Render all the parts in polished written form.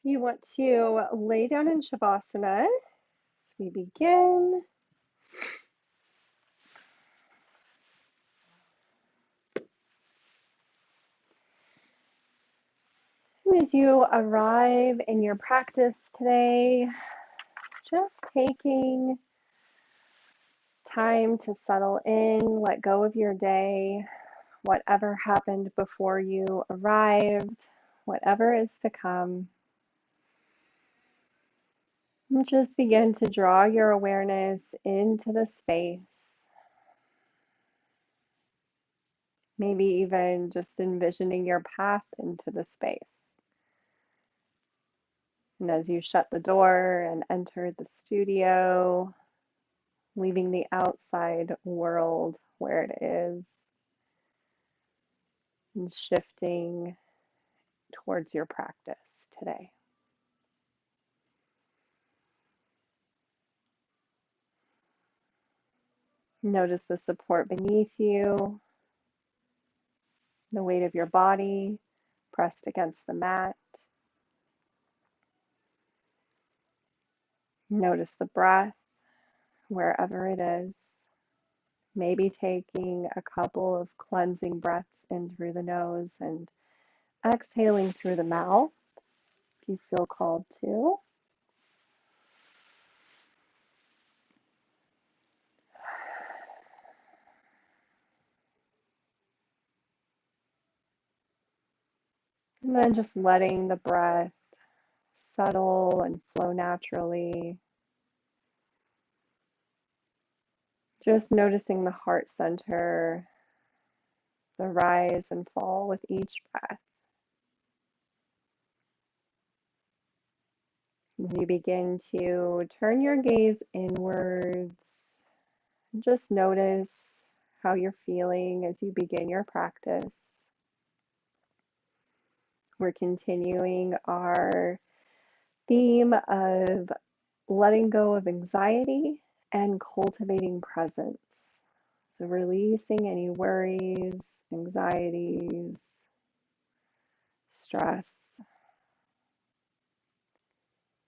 You want to lay down in Shavasana as we begin. And as you arrive in your practice today, just taking time to settle in, let go of your day, whatever happened before you arrived, whatever is to come. And just begin to draw your awareness into the space. Maybe even just envisioning your path into the space. And as you shut the door and enter the studio, leaving the outside world where it is, and shifting towards your practice today. Notice the support beneath you, the weight of your body pressed against the mat. Notice the breath wherever it is. Maybe taking a couple of cleansing breaths in through the nose and exhaling through the mouth if you feel called to. And then just letting the breath settle and flow naturally. Just noticing the heart center, the rise and fall with each breath. As you begin to turn your gaze inwards, just notice how you're feeling as you begin your practice. We're continuing our theme of letting go of anxiety and cultivating presence. So releasing any worries, anxieties, stress,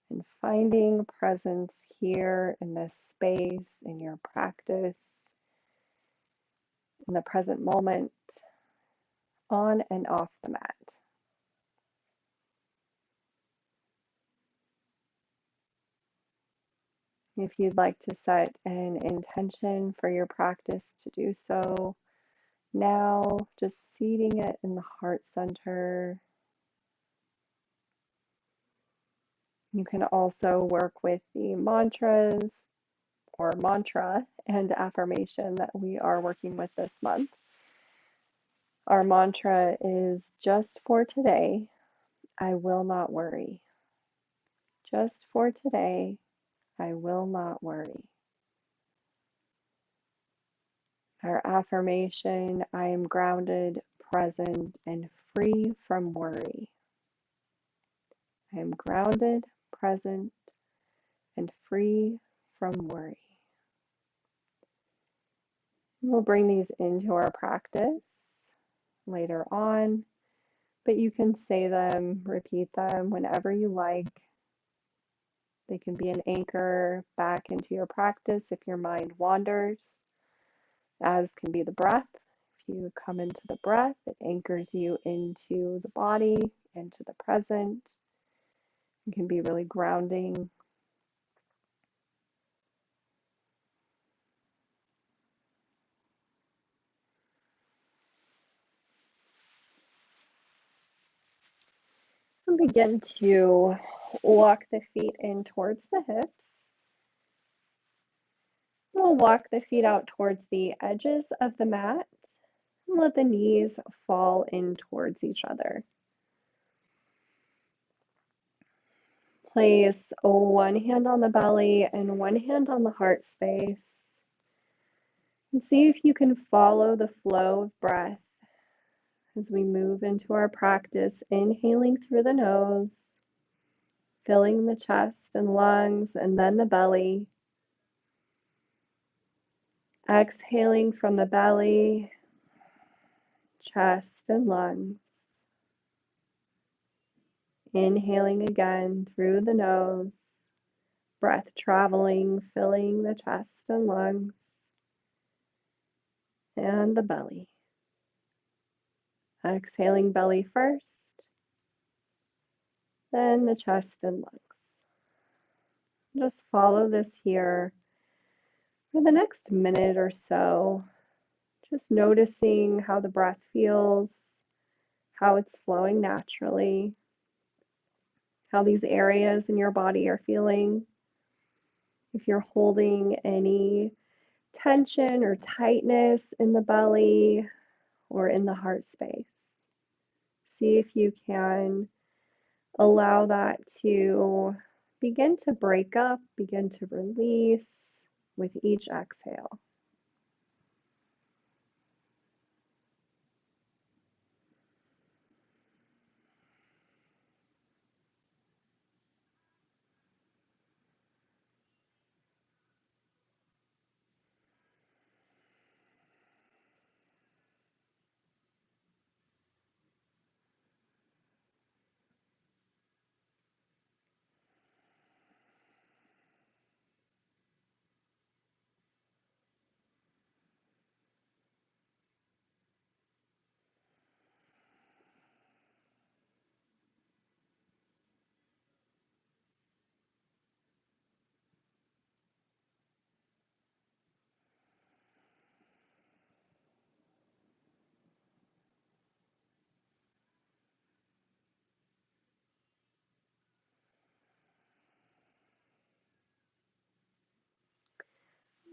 and finding presence here in this space, in your practice, in the present moment, on and off the mat. If you'd like to set an intention for your practice to do so, now just seating it in the heart center. You can also work with the mantras or mantra and affirmation that we are working with this month. Our mantra is just for today, I will not worry. Just for today, I will not worry. Our affirmation, I am grounded, present, and free from worry. I am grounded, present, and free from worry. We'll bring these into our practice later on, but you can say them, repeat them whenever you like. They can be an anchor back into your practice if your mind wanders, as can be the breath. If you come into the breath, it anchors you into the body, into the present. It can be really grounding. And begin to walk the feet in towards the hips. We'll walk the feet out towards the edges of the mat and let the knees fall in towards each other. Place one hand on the belly and one hand on the heart space. And see if you can follow the flow of breath as we move into our practice, inhaling through the nose, filling the chest and lungs and then the belly. Exhaling from the belly, chest and lungs. Inhaling again through the nose, breath traveling, filling the chest and lungs and the belly. Exhaling belly first, then the chest and lungs. Just follow this here for the next minute or so, just noticing how the breath feels, how it's flowing naturally, how these areas in your body are feeling. If you're holding any tension or tightness in the belly or in the heart space, see if you can allow that to begin to break up, begin to release with each exhale.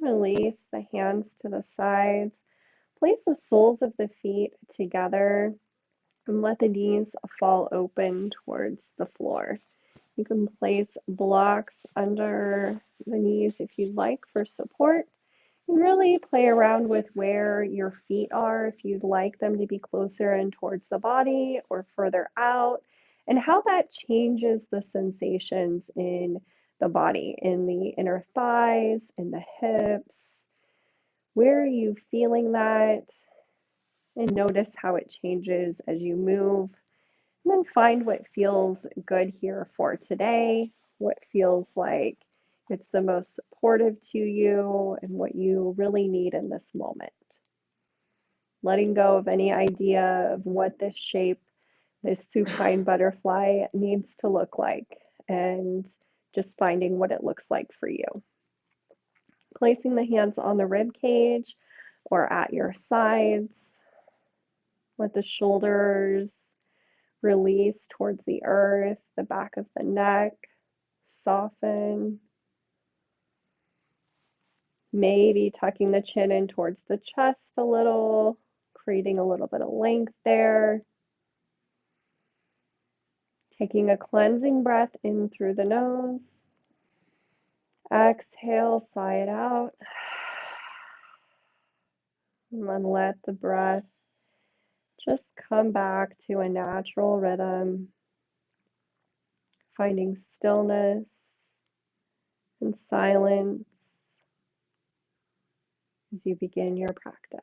Release the hands to the sides. Place the soles of the feet together and let the knees fall open towards the floor. You can place blocks under the knees if you'd like for support. And really play around with where your feet are, if you'd like them to be closer in towards the body or further out, and how that changes the sensations in the body, in the inner thighs, in the hips. Where are you feeling that? And notice how it changes as you move. And then find what feels good here for today, what feels like it's the most supportive to you, and what you really need in this moment. Letting go of any idea of what this shape, this supine butterfly needs to look like, and just finding what it looks like for you. Placing the hands on the rib cage or at your sides. Let the shoulders release towards the earth, the back of the neck, soften. Maybe tucking the chin in towards the chest a little, creating a little bit of length there. Taking a cleansing breath in through the nose. Exhale, sigh it out. And then let the breath just come back to a natural rhythm, finding stillness and silence as you begin your practice.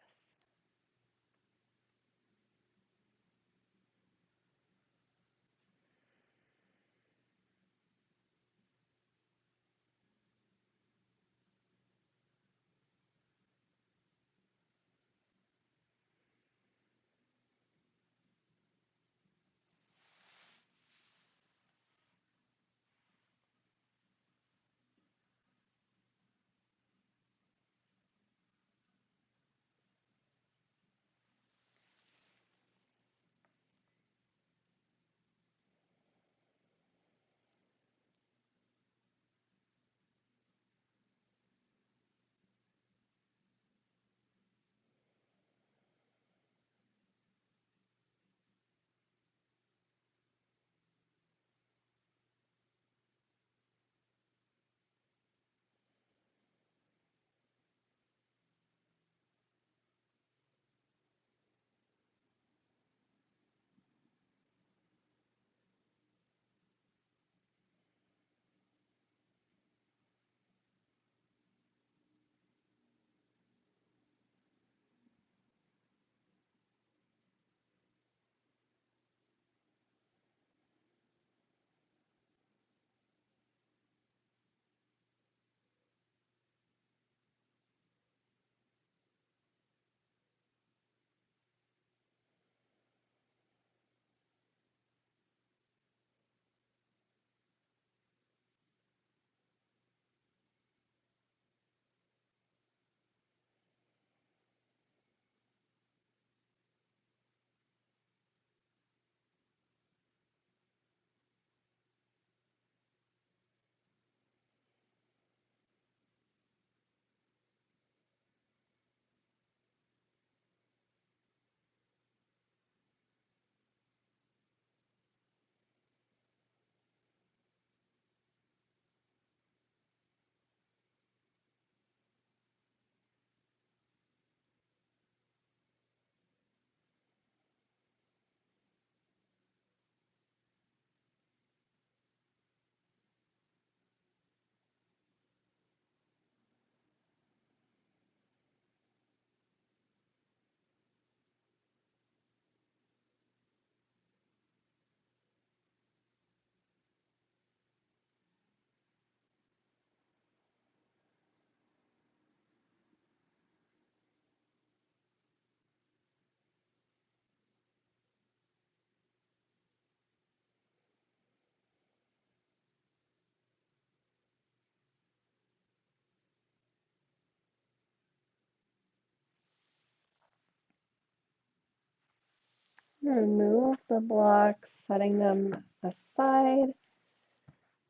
Remove the blocks, setting them aside,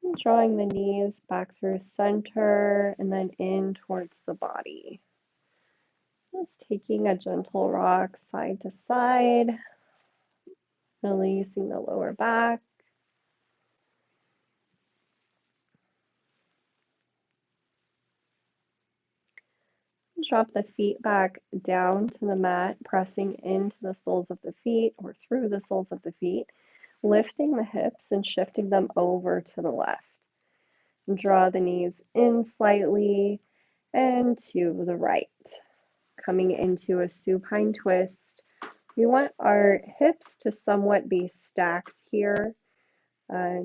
and drawing the knees back through center and then in towards the body. Just taking a gentle rock side to side, releasing the lower back. Drop the feet back down to the mat, pressing into the soles of the feet or through the soles of the feet, lifting the hips and shifting them over to the left. Draw the knees in slightly and to the right. Coming into a supine twist. We want our hips to somewhat be stacked here,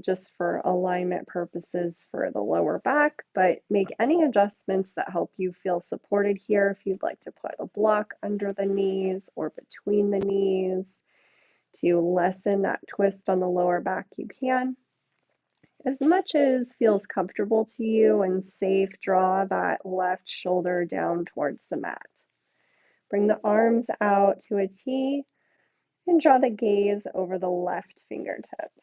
just for alignment purposes for the lower back, but make any adjustments that help you feel supported here. If you'd like to put a block under the knees or between the knees to lessen that twist on the lower back, you can. As much as feels comfortable to you and safe, draw that left shoulder down towards the mat. Bring the arms out to a T and draw the gaze over the left fingertips.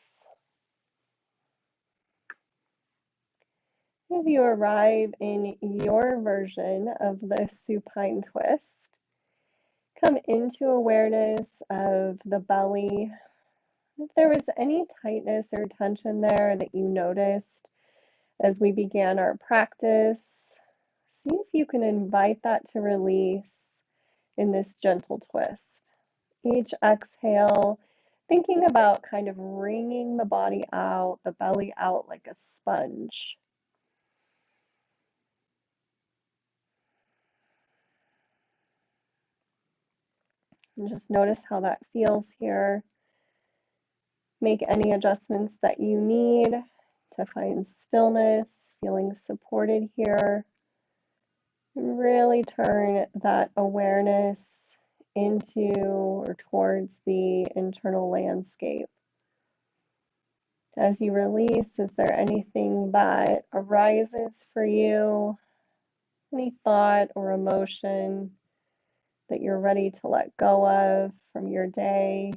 As you arrive in your version of the supine twist, come into awareness of the belly. If there was any tightness or tension there that you noticed as we began our practice, see if you can invite that to release in this gentle twist. Each exhale, thinking about kind of wringing the body out, the belly out like a sponge. And just notice how that feels here. Make any adjustments that you need to find stillness, feeling supported here. And really turn that awareness into or towards the internal landscape. As you release, is there anything that arises for you? Any thought or emotion that you're ready to let go of from your day?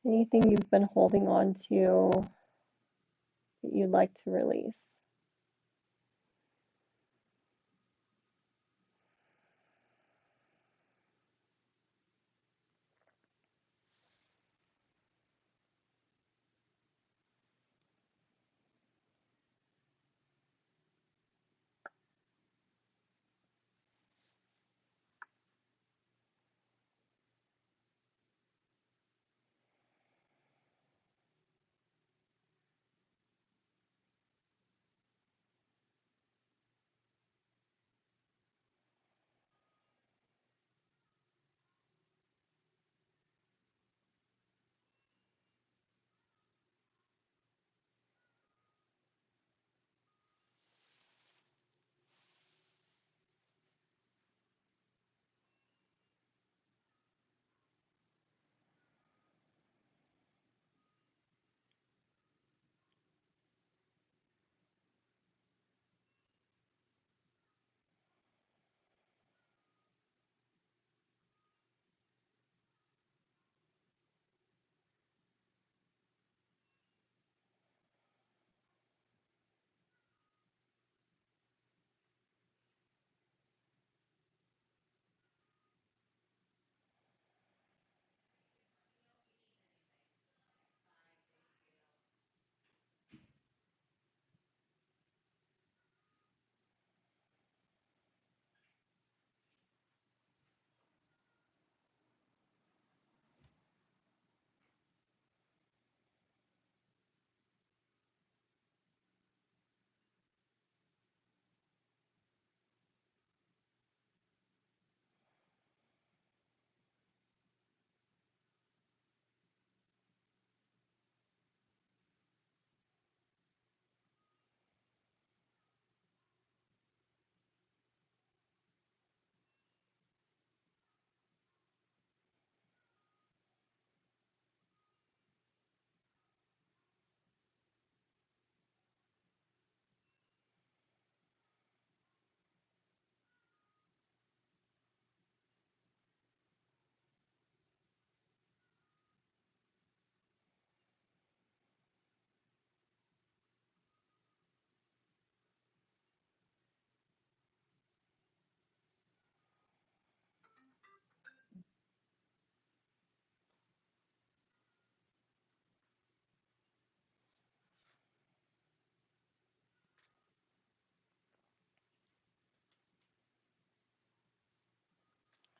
Anything you've been holding on to that you'd like to release?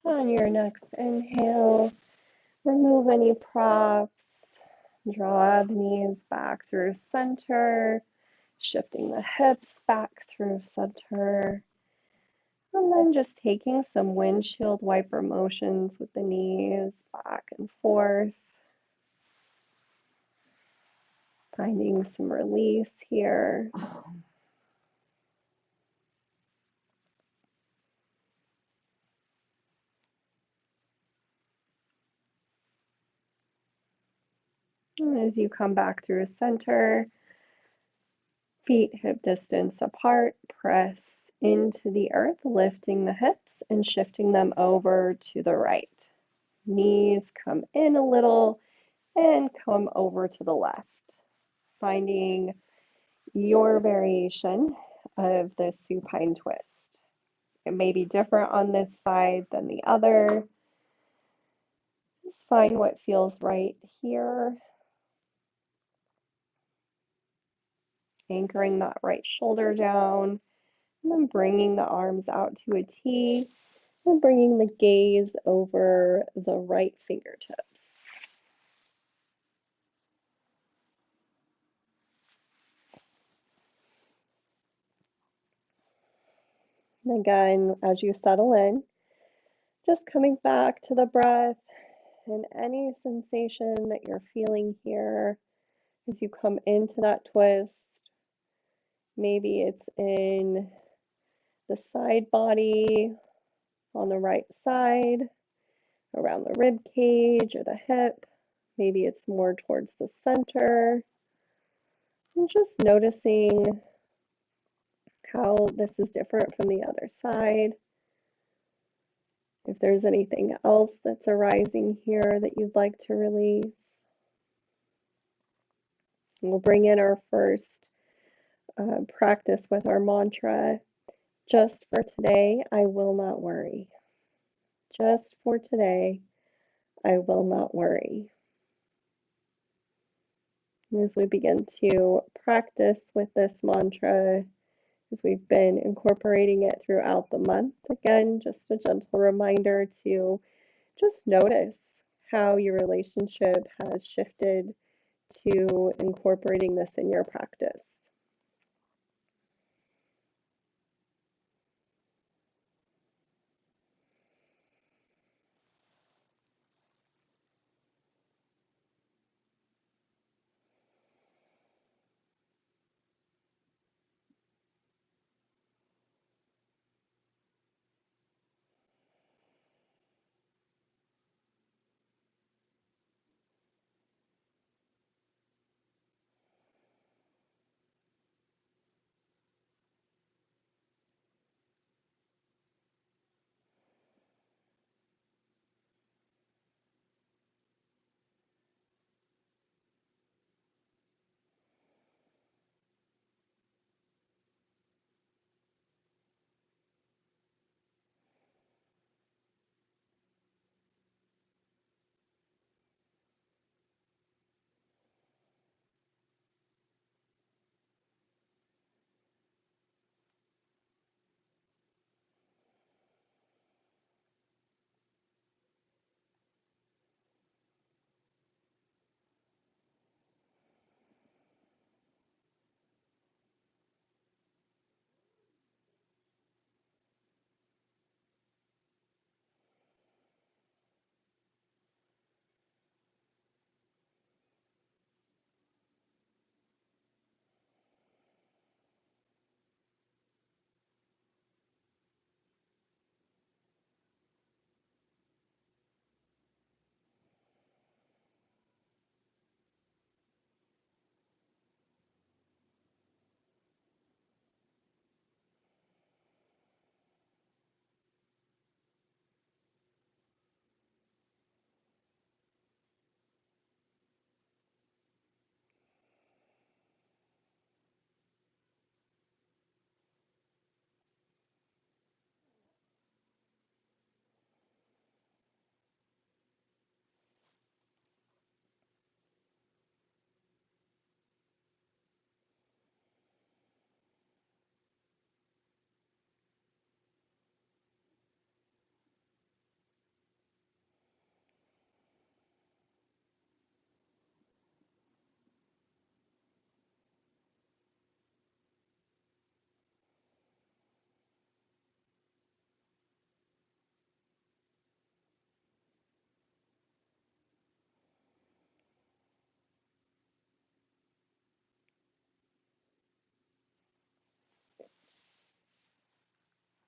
On your next inhale, remove any props, draw the knees back through center, shifting the hips back through center, and then just taking some windshield wiper motions with the knees back and forth, finding some release here. And as you come back through center, feet hip distance apart, press into the earth, lifting the hips and shifting them over to the right. Knees come in a little and come over to the left, finding your variation of the supine twist. It may be different on this side than the other. Just find what feels right here. Anchoring that right shoulder down, and then bringing the arms out to a T, and bringing the gaze over the right fingertips. And again, as you settle in, just coming back to the breath and any sensation that you're feeling here as you come into that twist. Maybe it's in the side body on the right side, around the rib cage or the hip. Maybe it's more towards the center. And just noticing how this is different from the other side. If there's anything else that's arising here that you'd like to release. We'll bring in our first practice with our mantra. Just for today, I will not worry. Just for today, I will not worry. And as we begin to practice with this mantra, as we've been incorporating it throughout the month, again, just a gentle reminder to just notice how your relationship has shifted to incorporating this in your practice.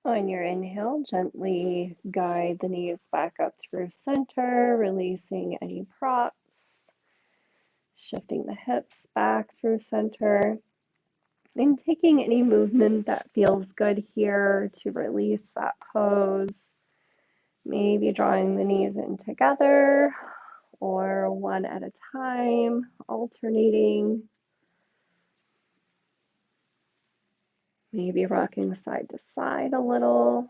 On your inhale, gently guide the knees back up through center, releasing any props, shifting the hips back through center, and taking any movement that feels good here to release that pose. Maybe drawing the knees in together or one at a time, alternating. Maybe rocking side to side a little.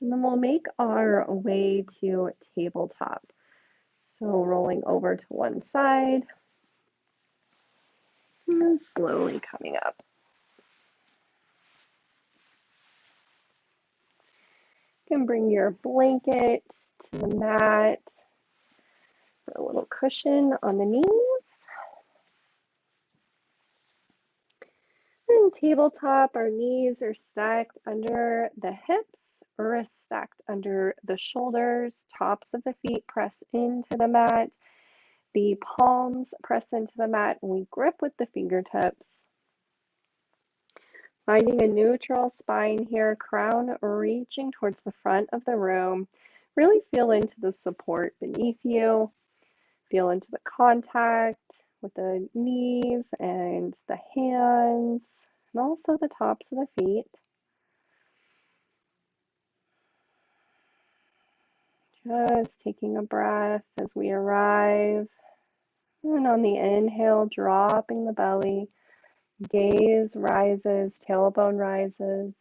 And then we'll make our way to tabletop. So rolling over to one side and slowly coming up. You can bring your blanket to the mat for a little cushion on the knees. And tabletop, our knees are stacked under the hips or stacked under the shoulders. Tops of the feet press into the mat. The palms press into the mat and we grip with the fingertips. Finding a neutral spine here, crown reaching towards the front of the room. Really feel into the support beneath you. Feel into the contact with the knees and the hands, and also the tops of the feet. Just taking a breath as we arrive. And on the inhale, dropping the belly. Gaze rises, tailbone rises.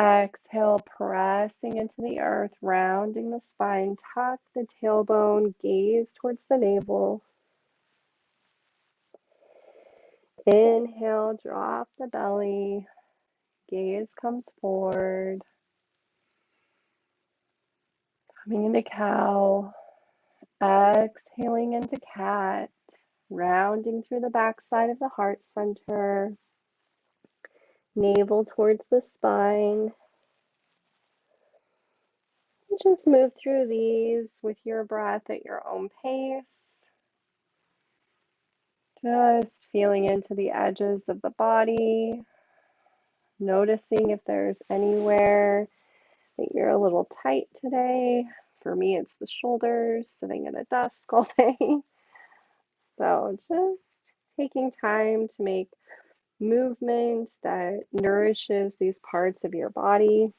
Exhale, pressing into the earth, rounding the spine. Tuck the tailbone, gaze towards the navel. Inhale, drop the belly. Gaze comes forward. Coming into cow. Exhaling into cat. Rounding through the backside of the heart center. Navel towards the spine. Just move through these with your breath at your own pace. Just feeling into the edges of the body. Noticing if there's anywhere that you're a little tight today. For me, it's the shoulders, sitting at a desk all day. So just taking time to make movement that nourishes these parts of your body.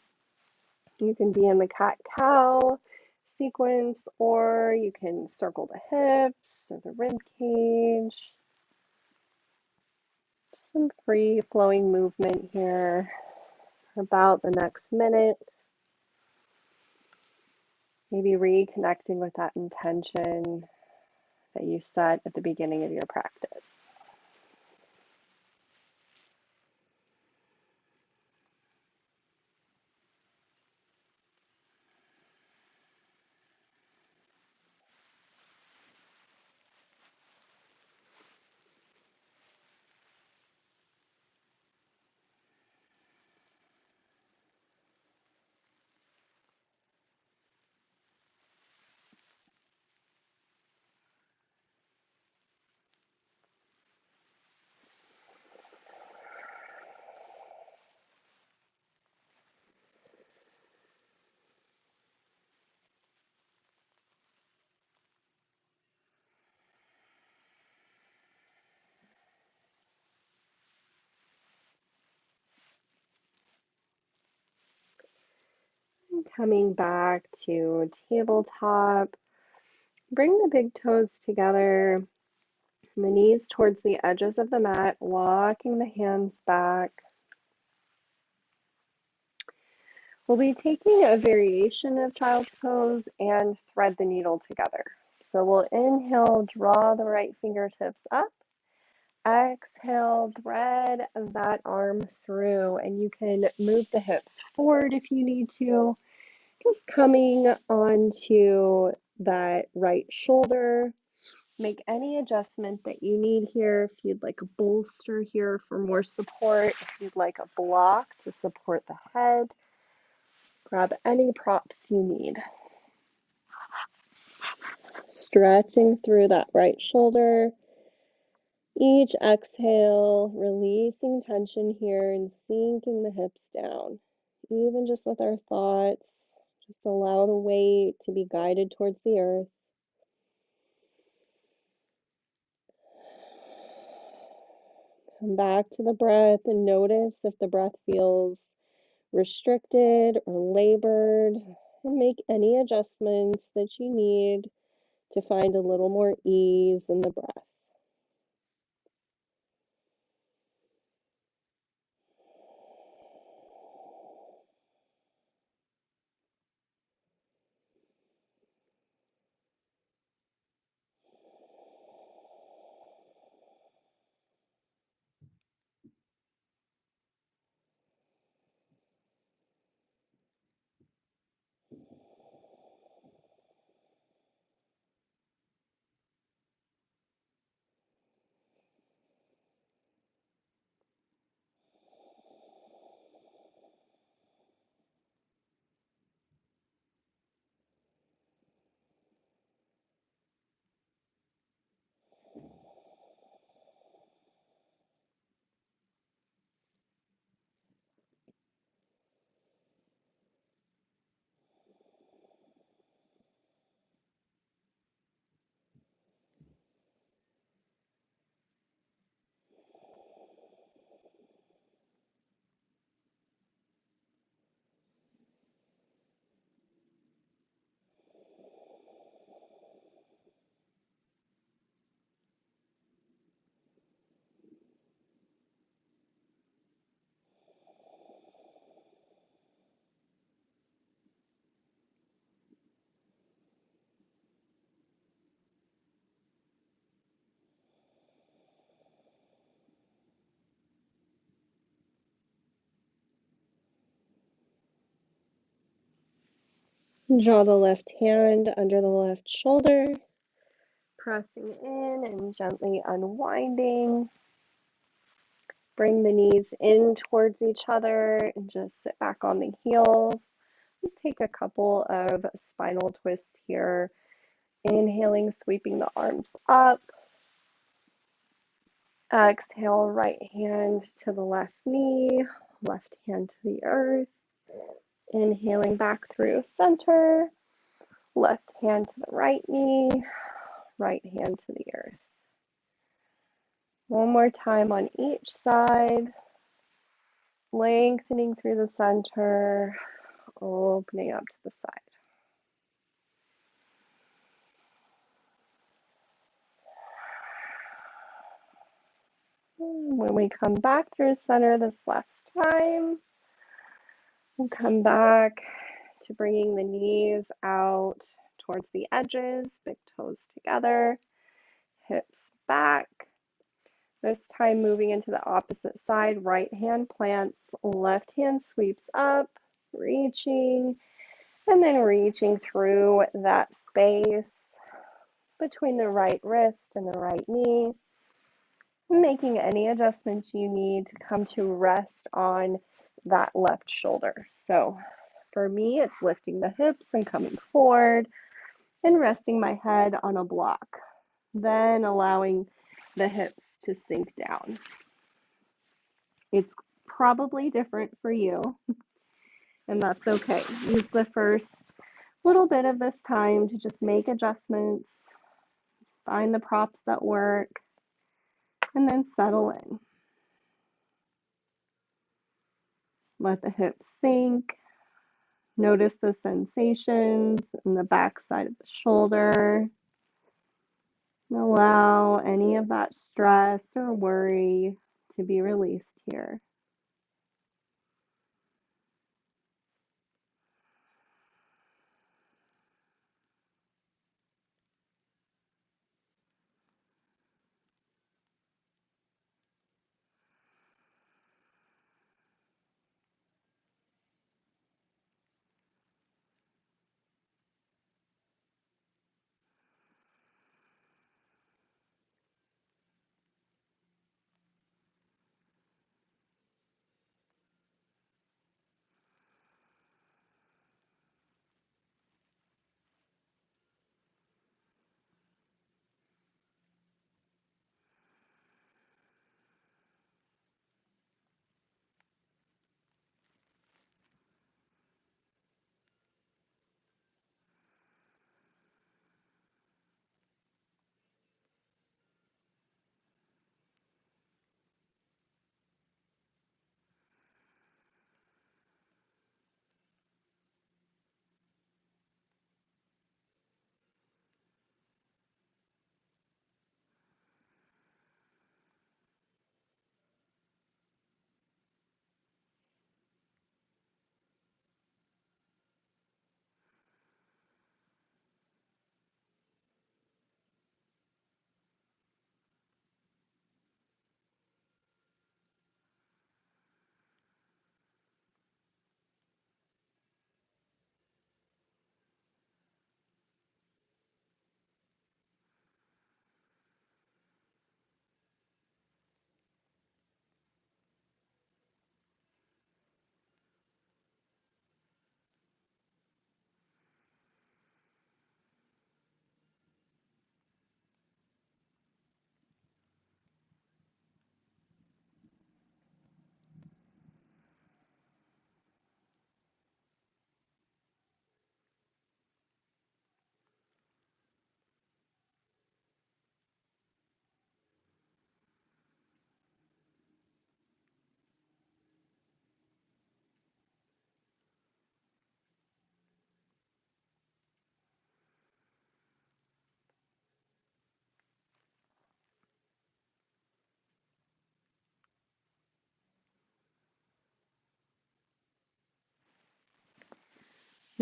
You can be in the cat-cow sequence, or you can circle the hips or the rib cage. Just some free-flowing movement here for about the next minute. Maybe reconnecting with that intention that you set at the beginning of your practice. And coming back to tabletop, bring the big toes together, and the knees towards the edges of the mat, walking the hands back. We'll be taking a variation of child's pose and thread the needle together. So we'll inhale, draw the right fingertips up. Exhale, thread that arm through, and you can move the hips forward if you need to. Just coming onto that right shoulder. Make any adjustment that you need here. If you'd like a bolster here for more support, if you'd like a block to support the head, grab any props you need. Stretching through that right shoulder. Each exhale, releasing tension here and sinking the hips down. Even just with our thoughts, just allow the weight to be guided towards the earth. Come back to the breath and notice if the breath feels restricted or labored, and make any adjustments that you need to find a little more ease in the breath. Draw the left hand under the left shoulder, pressing in and gently unwinding. Bring the knees in towards each other and just sit back on the heels. Just take a couple of spinal twists here. Inhaling, sweeping the arms up. Exhale, right hand to the left knee, left hand to the earth. Inhaling back through center, left hand to the right knee, right hand to the earth. One more time on each side, lengthening through the center, opening up to the side. When we come back through center this last time, we'll come back to bringing the knees out towards the edges, big toes together, hips back. This time moving into the opposite side, right hand plants, left hand sweeps up, reaching, and then reaching through that space between the right wrist and the right knee, making any adjustments you need to come to rest on that left shoulder. So for me, it's lifting the hips and coming forward and resting my head on a block, then allowing the hips to sink down. It's probably different for you, and that's okay. Use the first little bit of this time to just make adjustments, find the props that work, and then settle in. Let the hips sink. Notice the sensations in the back side of the shoulder. Allow any of that stress or worry to be released here.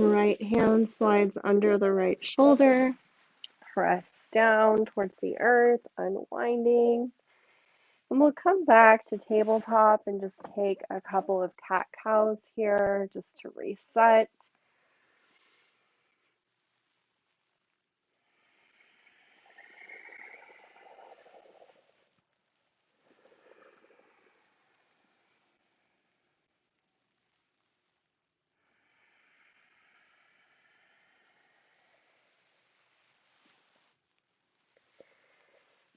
Right hand slides under the right shoulder. Press down towards the earth, unwinding. And we'll come back to tabletop and just take a couple of cat-cows here just to reset.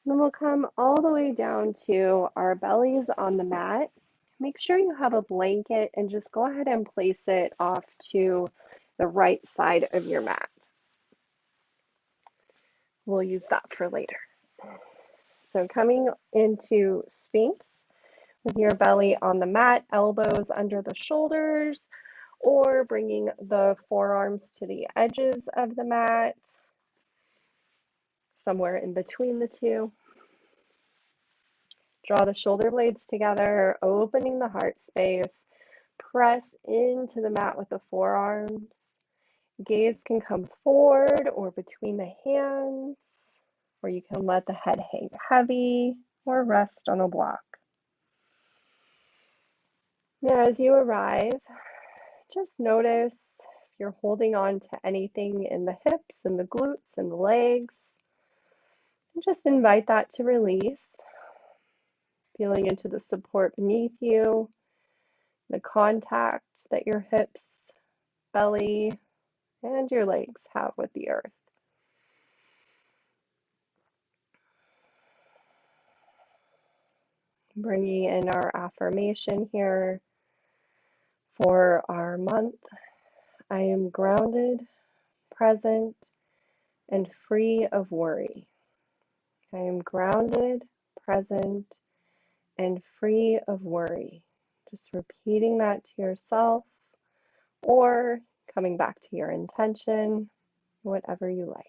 Then we'll come all the way down to our bellies on the mat. Make sure you have a blanket and just go ahead and place it off to the right side of your mat. We'll use that for later. So coming into Sphinx with your belly on the mat, elbows under the shoulders, or bringing the forearms to the edges of the mat, somewhere in between the two. Draw the shoulder blades together, opening the heart space. Press into the mat with the forearms. Gaze can come forward or between the hands, or you can let the head hang heavy or rest on a block. Now, as you arrive, just notice if you're holding on to anything in the hips and the glutes and the legs. And just invite that to release, feeling into the support beneath you, the contact that your hips, belly, and your legs have with the earth. Bringing in our affirmation here for our month. I am grounded, present, and free of worry. I am grounded, present, and free of worry. Just repeating that to yourself or coming back to your intention, whatever you like.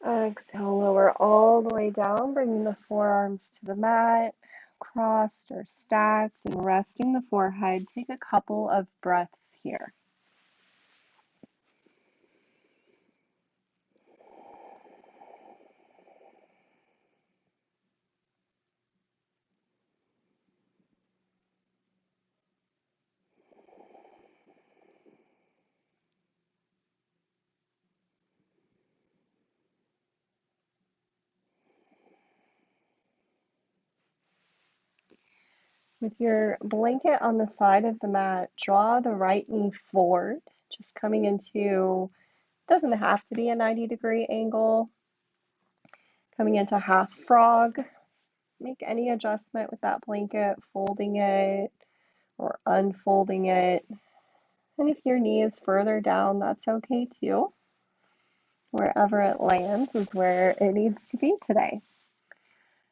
Exhale, lower all the way down, bringing the forearms to the mat, crossed or stacked, and resting the forehead. Take a couple of breaths here. With your blanket on the side of the mat, draw the right knee forward, just coming into, doesn't have to be a 90-degree angle, coming into half frog. Make any adjustment with that blanket, folding it or unfolding it. And if your knee is further down, that's okay too. Wherever it lands is where it needs to be today.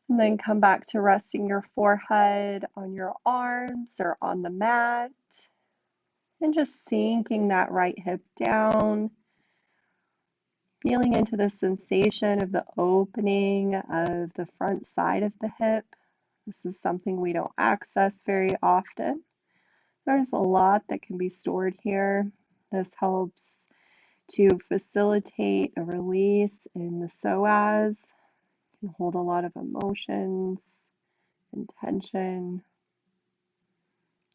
And then come back to resting your forehead on your arms or on the mat. And just sinking that right hip down, feeling into the sensation of the opening of the front side of the hip, This is something we don't access very often. There's a lot that can be stored here. This helps to facilitate a release in the psoas. It can hold a lot of emotions and tension.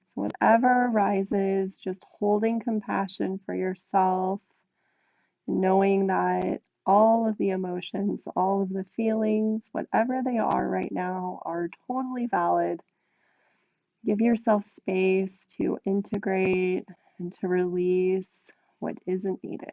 So whatever arises, just holding compassion for yourself, knowing that all of the emotions, all of the feelings, whatever they are right now, are totally valid. Give yourself space to integrate and to release what isn't needed.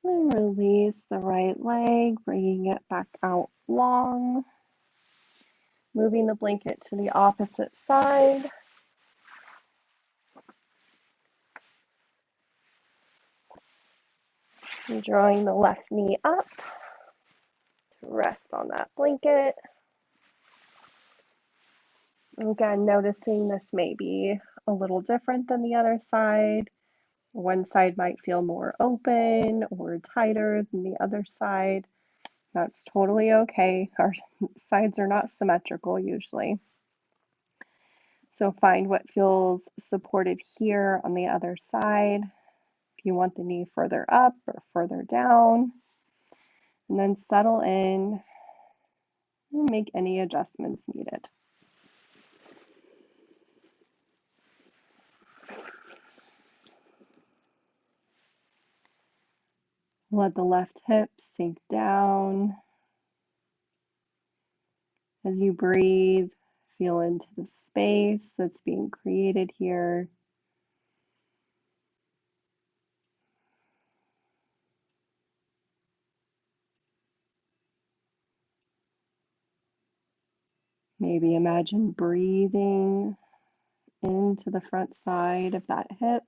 And release the right leg, bringing it back out long. Moving the blanket to the opposite side. And drawing the left knee up to rest on that blanket. Again, noticing this may be a little different than the other side. One side might feel more open or tighter than the other side. That's totally okay. Our sides are not symmetrical usually. So find what feels supported here on the other side. If you want the knee further up or further down, and then settle in and make any adjustments needed. Let the left hip sink down. As you breathe, feel into the space that's being created here. Maybe imagine breathing into the front side of that hip.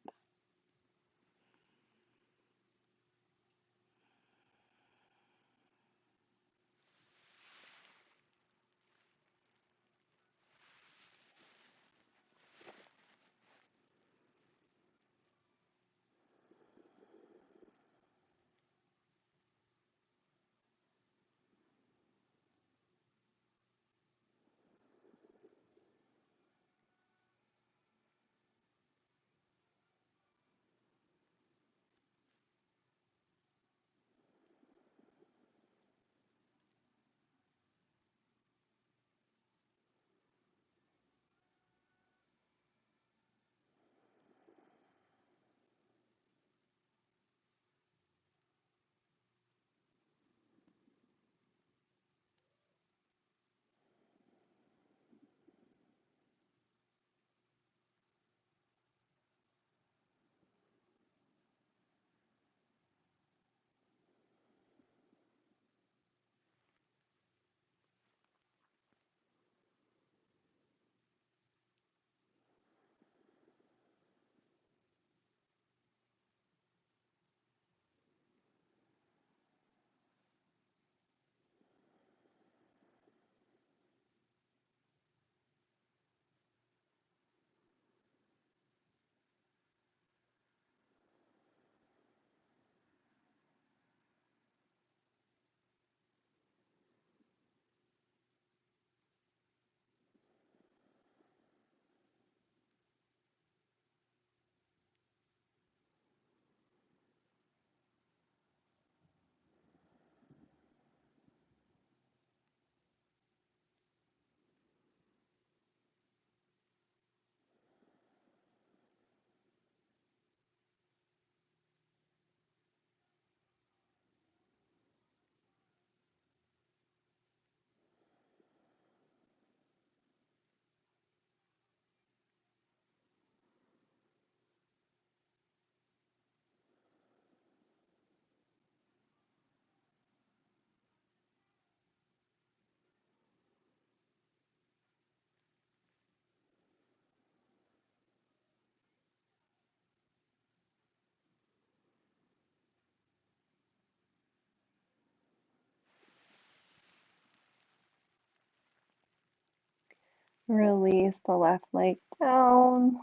Release the left leg down.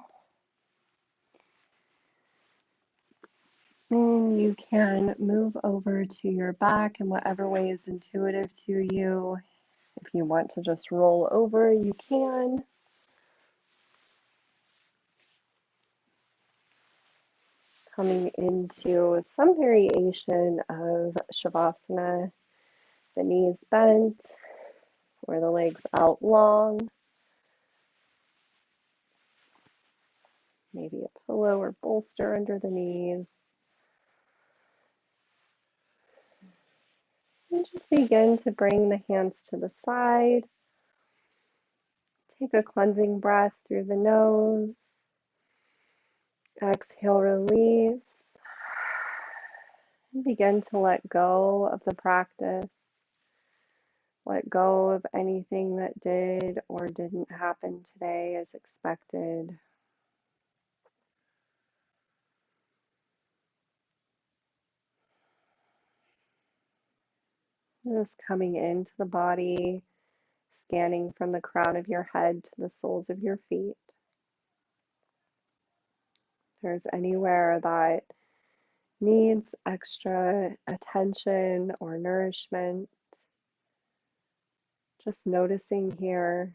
And you can move over to your back in whatever way is intuitive to you. If you want to just roll over, you can. Coming into some variation of Shavasana, the knees bent, or the legs out long. Maybe a pillow or bolster under the knees. And just begin to bring the hands to the side. Take a cleansing breath through the nose. Exhale, release. And begin to let go of the practice. Let go of anything that did or didn't happen today as expected. Just coming into the body, scanning from the crown of your head to the soles of your feet. If there's anywhere that needs extra attention or nourishment, just noticing here,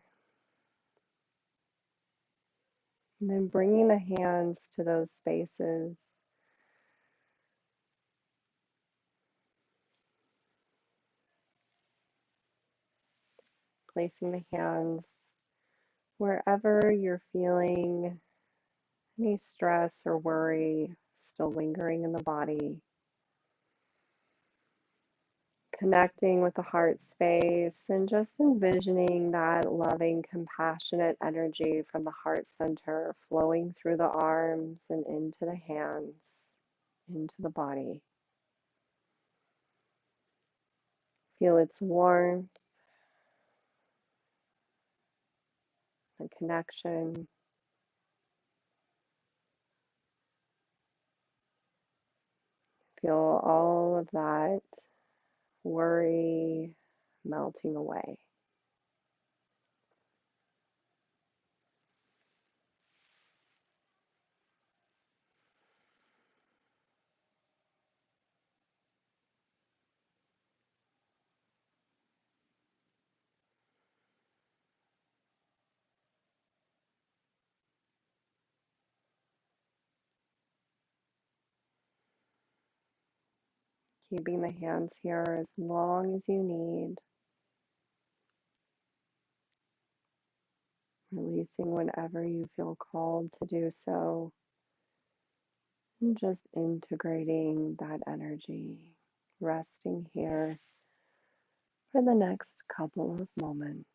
and then bringing the hands to those spaces. Placing the hands wherever you're feeling any stress or worry still lingering in the body. Connecting with the heart space and just envisioning that loving, compassionate energy from the heart center flowing through the arms and into the hands, into the body. Feel its warmth and connection. Feel all of that worry melting away. Keeping the hands here as long as you need. Releasing whenever you feel called to do so. And just integrating that energy. Resting here for the next couple of moments.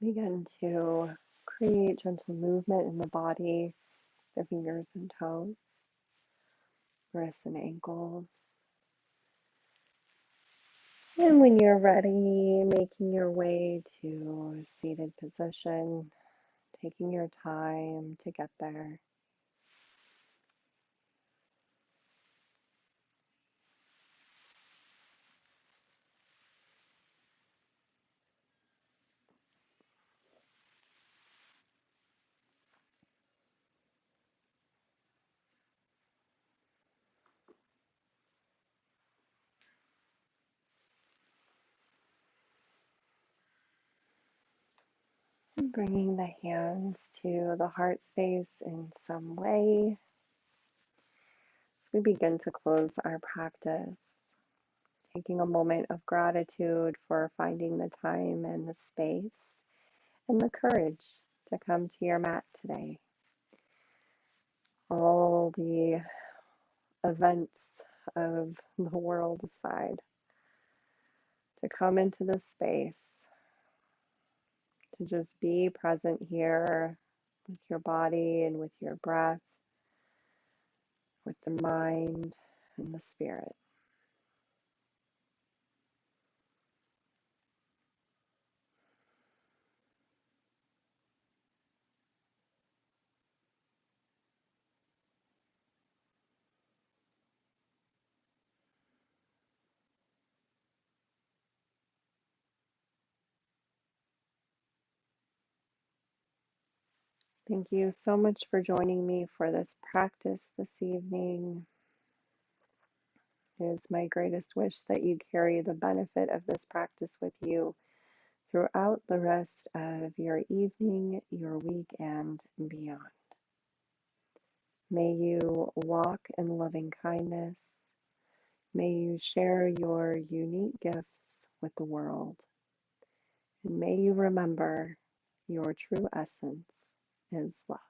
Begin to create gentle movement in the body, the fingers and toes, wrists and ankles. And when you're ready, making your way to seated position, taking your time to get there. And bringing the hands to the heart space in some way. As we begin to close our practice, taking a moment of gratitude for finding the time and the space and the courage to come to your mat today. All the events of the world aside, to come into this space, to just be present here with your body and with your breath, with the mind and the spirit. Thank you so much for joining me for this practice this evening. It is my greatest wish that you carry the benefit of this practice with you throughout the rest of your evening, your week, and beyond. May you walk in loving kindness. May you share your unique gifts with the world. And may you remember your true essence is love.